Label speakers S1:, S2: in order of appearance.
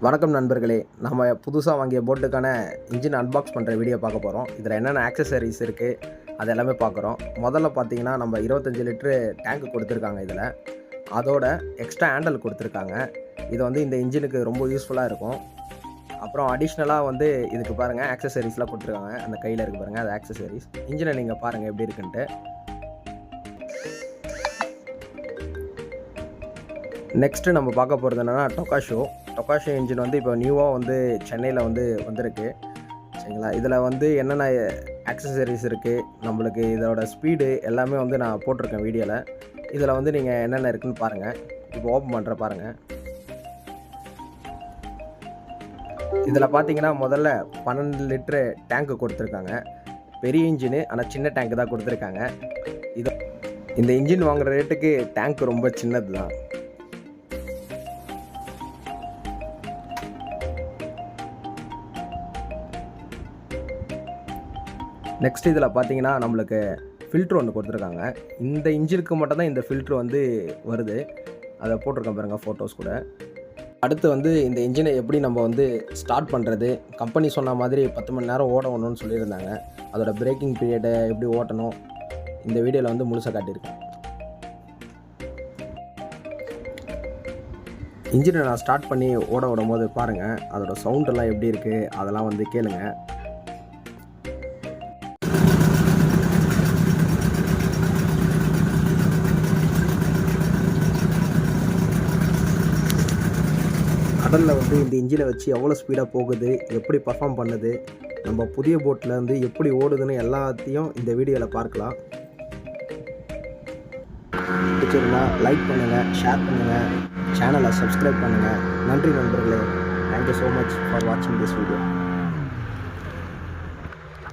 S1: வணக்கம் நண்பர்களே, நம்ம புதுசாக வாங்கிய போட்டுக்கான இன்ஜின் அன்பாக்ஸ் பண்ணுற வீடியோ பார்க்க போகிறோம். இதில் என்னென்ன ஆக்சசரிஸ் இருக்குது அது எல்லாமே பார்க்குறோம். முதல்ல பார்த்தீங்கன்னா நம்ம 25 லிட்ரு டேங்க் கொடுத்துருக்காங்க. இதில் அதோட எக்ஸ்ட்ரா ஹேண்டல் கொடுத்துருக்காங்க. இது வந்து இந்த இன்ஜினுக்கு ரொம்ப யூஸ்ஃபுல்லாக இருக்கும். அப்புறம் அடிஷ்னலாக வந்து இதுக்கு பாருங்கள் ஆக்சசரிஸ்லாம் கொடுத்துருக்காங்க. அந்த கையில் இருக்குது பாருங்கள், அது ஆக்சசரிஸ். இன்ஜினை நீங்கள் பாருங்கள் எப்படி இருக்குன்ட்டு. நெக்ஸ்ட்டு நம்ம பார்க்க போகிறது என்னென்னா டொக்காஷோ இன்ஜின் வந்து இப்போ நியூவாக வந்து சென்னையில் வந்திருக்கு. சரிங்களா, இதில் வந்து என்னென்ன ஆக்சசரிஸ் இருக்குது, நம்மளுக்கு இதோட ஸ்பீடு எல்லாமே வந்து நான் போட்டிருக்கேன் வீடியோவில். இதில் வந்து நீங்கள் என்னென்ன இருக்குதுன்னு பாருங்கள். இப்போ ஓப்பன் பண்ணுற பாருங்கள். இதில் பார்த்தீங்கன்னா முதல்ல 12 லிட்ரு டேங்க்கு கொடுத்துருக்காங்க. பெரிய இன்ஜினு, ஆனால் சின்ன டேங்க்கு தான் கொடுத்துருக்காங்க. இந்த இன்ஜின் வாங்குகிற ரேட்டுக்கு டேங்க் ரொம்ப சின்னது தான். நெக்ஸ்ட் இதில் பார்த்தீங்கன்னா நம்மளுக்கு ஃபில்ட்ரு ஒன்று கொடுத்துருக்காங்க. இந்த இன்ஜினுக்கு மட்டும் தான் இந்த ஃபில்ட்ரு வந்து வருது. அதை போட்டிருக்கேன் பாருங்கள் ஃபோட்டோஸ் கூட. அடுத்து வந்து இந்த இன்ஜினை எப்படி நம்ம வந்து ஸ்டார்ட் பண்ணுறது, கம்பெனி சொன்ன மாதிரி 10 மணி நேரம் ஓடணும்னு சொல்லியிருந்தாங்க. அதோட பிரேக்கிங் பீரியடை எப்படி ஓட்டணும் இந்த வீடியோவில் வந்து முழுசாக காட்டியிருக்கேன். இன்ஜினை நான் ஸ்டார்ட் பண்ணி ஓட விடும் போது பாருங்கள், அதோட சவுண்டெல்லாம் எப்படி இருக்குது அதெல்லாம் வந்து கேளுங்க. கடலில் வந்து இந்த இன்ஜினை வச்சு எவ்வளோ ஸ்பீடாக போகுது, எப்படி பர்ஃபார்ம் பண்ணுது, நம்ம புதிய போட்டில் வந்து எப்படி ஓடுதுன்னு எல்லாத்தையும் இந்த வீடியோவில் பார்க்கலாம். பிடிச்சிருந்தா லைக் பண்ணுங்கள், ஷேர் பண்ணுங்கள், சேனலை சப்ஸ்கிரைப் பண்ணுங்கள். நன்றி நண்பர்களே. தேங்க்யூ ஸோ மச் ஃபார் வாட்சிங் திஸ் வீடியோ.